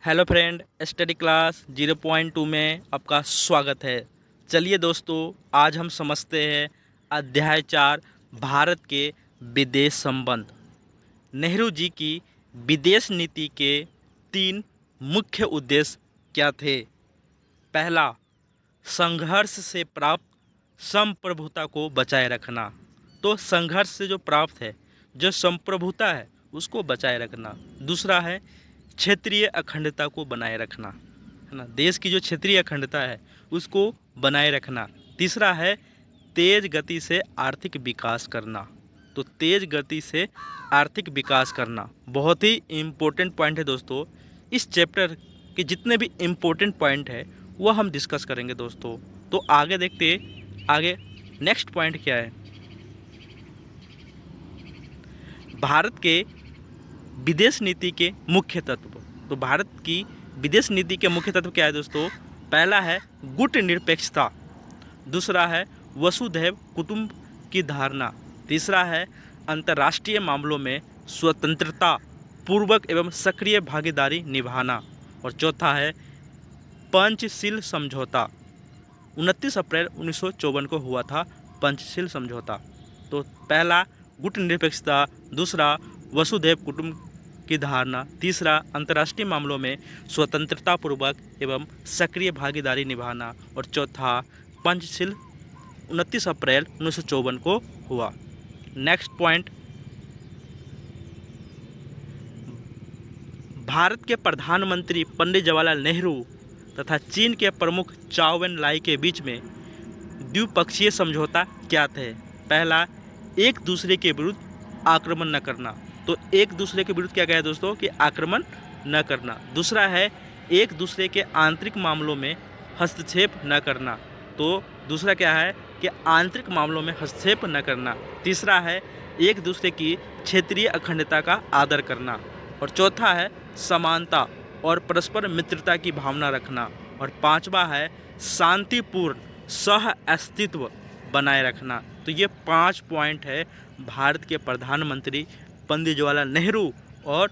Hello friend, study class 0.2 में आपका स्वागत है। चलिए दोस्तों, आज हम समझते हैं अध्याय 4 भारत के विदेश संबंध। नेहरू जी की विदेश नीति के 3 मुख्य उद्देश्य क्या थे। पहला, संघर्ष से प्राप्त संप्रभुता को बचाए रखना। तो संघर्ष से जो प्राप्त है, जो संप्रभुता है, उसको बचाए रखना। दूसरा है क्षेत्रीय अखंडता को बनाए रखना, है ना, देश की जो क्षेत्रीय अखंडता है उसको बनाए रखना। तीसरा है तेज गति से आर्थिक विकास करना। तो तेज गति से आर्थिक विकास करना बहुत ही इम्पोर्टेंट पॉइंट है दोस्तों। इस चैप्टर के जितने भी इम्पोर्टेंट पॉइंट है वह हम डिस्कस करेंगे दोस्तों। तो आगे देखते, आगे नेक्स्ट पॉइंट क्या है। भारत के विदेश नीति के मुख्य तत्व। तो भारत की विदेश नीति के मुख्य तत्व क्या है दोस्तों। पहला है गुटनिरपेक्षता। दूसरा है वसुधैव कुटुंब की धारणा। तीसरा है अंतर्राष्ट्रीय मामलों में स्वतंत्रता पूर्वक एवं सक्रिय भागीदारी निभाना। और चौथा है पंचशील समझौता। 29 अप्रैल 1954 को हुआ था पंचशील समझौता। तो पहला गुटनिरपेक्षता, दूसरा वसुधैव कुटुंब की धारणा, तीसरा अंतर्राष्ट्रीय मामलों में स्वतंत्रता पूर्वक एवं सक्रिय भागीदारी निभाना, और चौथा पंचशील 29 अप्रैल 1954 को हुआ। नेक्स्ट पॉइंट, भारत के प्रधानमंत्री पंडित जवाहरलाल नेहरू तथा चीन के प्रमुख चाओ एन लाई के बीच में द्विपक्षीय समझौता क्या थे। पहला, एक दूसरे के विरुद्ध आक्रमण न करना। तो एक दूसरे के विरुद्ध क्या कहा है दोस्तों कि आक्रमण न करना। दूसरा है एक दूसरे के आंतरिक मामलों में हस्तक्षेप न करना। तो दूसरा क्या है कि आंतरिक मामलों में हस्तक्षेप न करना। तीसरा है एक दूसरे की क्षेत्रीय अखंडता का आदर करना। और चौथा है समानता और परस्पर मित्रता की भावना रखना। और पांचवा है शांतिपूर्ण सह अस्तित्व बनाए रखना। तो ये 5 पॉइंट है भारत के प्रधानमंत्री पंडित जवाहरलाल नेहरू और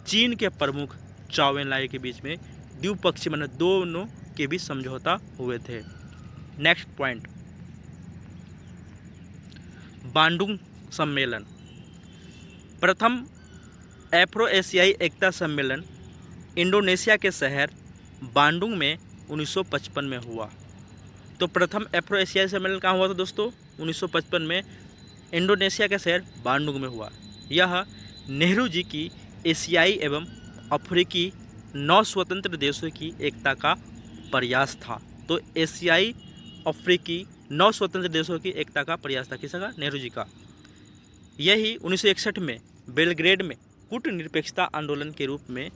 चीन के प्रमुख चाओ एन लाई के बीच में द्विपक्षीय मतलब दोनों के बीच समझौता हुए थे। नेक्स्ट पॉइंट, बांडुंग सम्मेलन। प्रथम एफ्रो एशियाई एकता सम्मेलन इंडोनेशिया के शहर बांडुंग में 1955 में हुआ। तो प्रथम एफ्रो एशियाई सम्मेलन कहाँ हुआ था दोस्तों। 1955 में इंडोनेशिया के शहर बांडुंग में हुआ। यह नेहरू जी की एशियाई एवं अफ्रीकी 9 स्वतंत्र देशों की एकता का प्रयास था। तो एशियाई अफ्रीकी 9 स्वतंत्र देशों की एकता का प्रयास था किसका, नेहरू जी का। यही 1961 में बेलग्रेड में कूटनिरपेक्षता आंदोलन के रूप में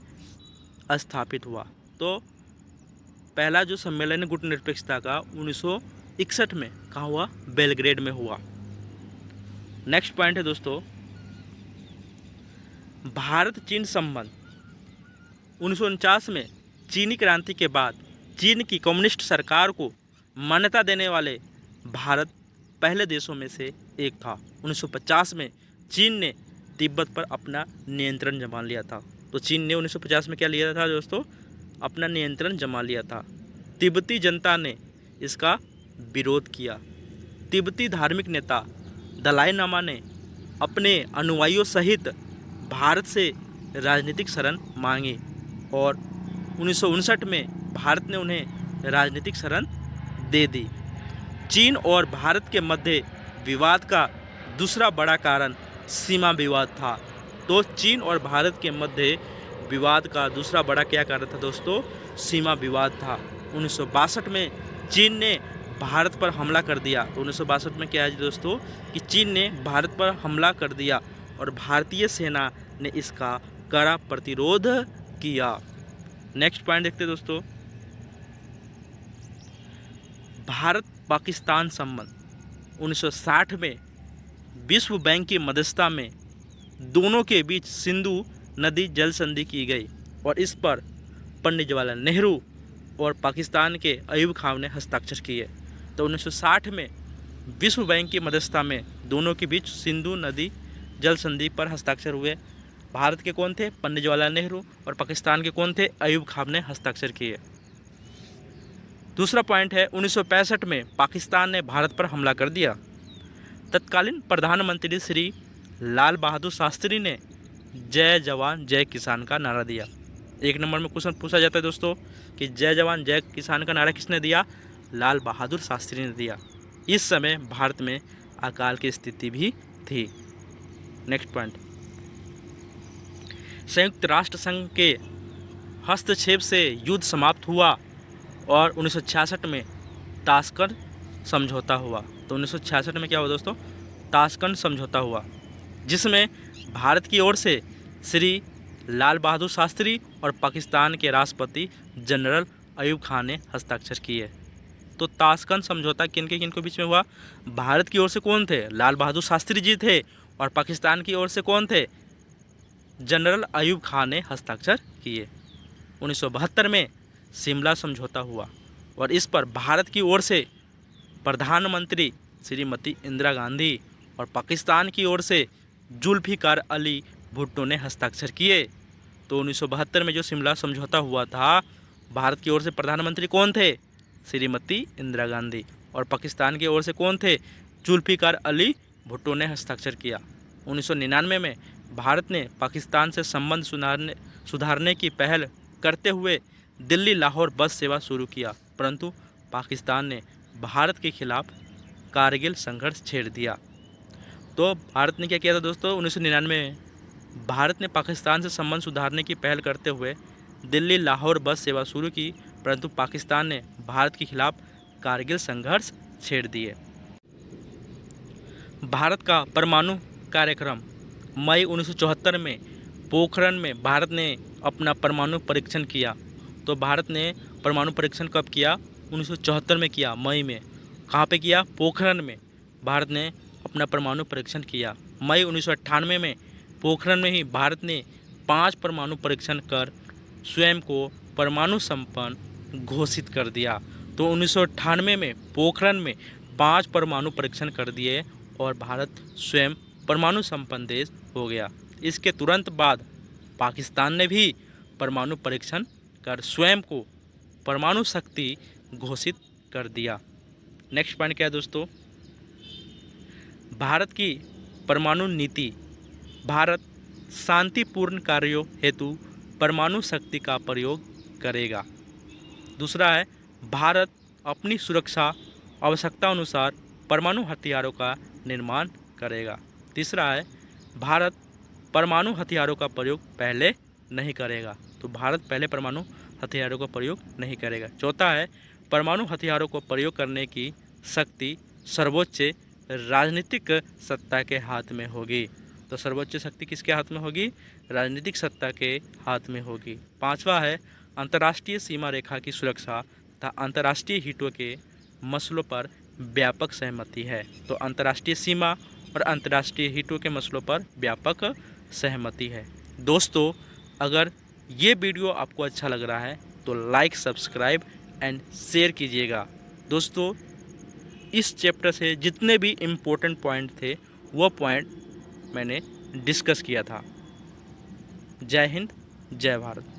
स्थापित हुआ। तो पहला जो सम्मेलन है कूटनिरपेक्षता का 1961 में कहाँ हुआ, बेलग्रेड में हुआ। नेक्स्ट पॉइंट है दोस्तों, भारत चीन संबंध। 1949 में चीनी क्रांति के बाद चीन की कम्युनिस्ट सरकार को मान्यता देने वाले भारत पहले देशों में से एक था। 1950 में चीन ने तिब्बत पर अपना नियंत्रण जमा लिया था। तो चीन ने 1950 में क्या लिया था दोस्तों, अपना नियंत्रण जमा लिया था। तिब्बती जनता ने इसका विरोध किया। तिब्बती धार्मिक नेता दलाई लामा ने अपने अनुयायियों सहित भारत से राजनीतिक शरण मांगी और 1959 में भारत ने उन्हें राजनीतिक शरण दे दी। चीन और भारत के मध्य विवाद का दूसरा बड़ा कारण सीमा विवाद था। तो चीन और भारत के मध्य विवाद का दूसरा बड़ा क्या कारण था दोस्तों, सीमा विवाद था। 1962 में चीन ने भारत पर हमला कर दिया। तो 1962 में क्या है दोस्तों कि चीन ने भारत पर हमला कर दिया और भारतीय सेना ने इसका कड़ा प्रतिरोध किया। नेक्स्ट पॉइंट देखते हैं दोस्तों, भारत पाकिस्तान संबंध। 1960 में विश्व बैंक की मध्यस्थता में दोनों के बीच सिंधु नदी जल संधि की गई और इस पर पंडित जवाहरलाल नेहरू और पाकिस्तान के अयूब खान ने हस्ताक्षर किए। तो 1960 में विश्व बैंक की मध्यस्थता में दोनों के बीच सिंधु नदी जल संधि पर हस्ताक्षर हुए भारत के कौन थे? पंडित जवाहरलाल नेहरू। और पाकिस्तान के कौन थे? अयूब खान ने हस्ताक्षर किए। दूसरा पॉइंट है 1965 में पाकिस्तान ने भारत पर हमला कर दिया। तत्कालीन प्रधानमंत्री श्री लाल बहादुर शास्त्री ने जय जवान जय किसान का नारा दिया। एक नंबर में क्वेश्चन पूछा जाता है दोस्तों कि जय जवान जय किसान का नारा किसने दिया? लाल बहादुर शास्त्री ने दिया। इस समय भारत में अकाल की स्थिति भी थी। नेक्स्ट पॉइंट, संयुक्त राष्ट्र संघ के हस्तक्षेप से युद्ध समाप्त हुआ और 1966 में ताशकंद समझौता हुआ। तो 1966 में क्या हुआ दोस्तों? ताशकंद समझौता हुआ, जिसमें भारत की ओर से श्री लाल बहादुर शास्त्री और पाकिस्तान के राष्ट्रपति जनरल अयूब खान ने हस्ताक्षर किए। तो ताशकंद समझौता किनको बीच में हुआ? भारत की ओर से कौन थे? लाल बहादुर शास्त्री जी थे। और पाकिस्तान की ओर से कौन थे? जनरल अयूब खान ने हस्ताक्षर किए। 1972 में शिमला समझौता हुआ और इस पर भारत की ओर से प्रधानमंत्री श्रीमती इंदिरा गांधी और पाकिस्तान की ओर से जुल्फिकार अली भुट्टो ने हस्ताक्षर किए। तो 1972 में जो शिमला समझौता हुआ था, भारत की ओर से प्रधानमंत्री कौन थे? श्रीमती इंदिरा गांधी। और पाकिस्तान की ओर से कौन थे? जुल्फिकार अली भुट्टो ने हस्ताक्षर किया। 1999 में भारत ने पाकिस्तान से संबंध सुधारने की पहल करते हुए दिल्ली लाहौर बस सेवा शुरू किया, परंतु पाकिस्तान ने भारत के खिलाफ कारगिल संघर्ष छेड़ दिया। तो भारत ने क्या किया था दोस्तों? 1999 में भारत ने पाकिस्तान से संबंध सुधारने की पहल करते हुए दिल्ली लाहौर बस सेवा शुरू की, परंतु पाकिस्तान ने भारत के खिलाफ कारगिल संघर्ष छेड़ दिए। भारत का परमाणु कार्यक्रम मई 1974 में पोखरण में भारत ने अपना परमाणु परीक्षण किया। तो भारत ने परमाणु परीक्षण कब किया? 1974 में किया, मई में। कहाँ पे किया? पोखरण में भारत ने अपना परमाणु परीक्षण किया। मई 1998 में पोखरण में ही भारत ने 5 परमाणु परीक्षण कर स्वयं को परमाणु संपन्न घोषित कर दिया। तो 1998 में पोखरण में 5 परमाणु परीक्षण कर दिए और भारत स्वयं परमाणु संपन्न देश हो गया। इसके तुरंत बाद पाकिस्तान ने भी परमाणु परीक्षण कर स्वयं को परमाणु शक्ति घोषित कर दिया। नेक्स्ट पॉइंट क्या है दोस्तों? भारत की परमाणु नीति। भारत शांतिपूर्ण कार्यों हेतु परमाणु शक्ति का प्रयोग करेगा। दूसरा है भारत अपनी सुरक्षा आवश्यकता अनुसार परमाणु हथियारों का निर्माण करेगा। तीसरा है भारत परमाणु हथियारों का प्रयोग पहले नहीं करेगा। तो भारत पहले परमाणु हथियारों का प्रयोग नहीं करेगा। चौथा है परमाणु हथियारों को प्रयोग करने की शक्ति सर्वोच्च राजनीतिक सत्ता के हाथ में होगी। तो सर्वोच्च शक्ति किसके हाथ में होगी? राजनीतिक सत्ता के हाथ में होगी। पांचवा है अंतर्राष्ट्रीय सीमा रेखा की सुरक्षा तथा अंतर्राष्ट्रीय हितों के मसलों पर व्यापक सहमति है। तो अंतर्राष्ट्रीय सीमा और अंतर्राष्ट्रीय हितों के मसलों पर व्यापक सहमति है। दोस्तों, अगर ये वीडियो आपको अच्छा लग रहा है तो लाइक, सब्सक्राइब एंड शेयर कीजिएगा। दोस्तों, इस चैप्टर से जितने भी इम्पोर्टेंट पॉइंट थे वो पॉइंट मैंने डिस्कस किया था। जय हिंद, जय भारत।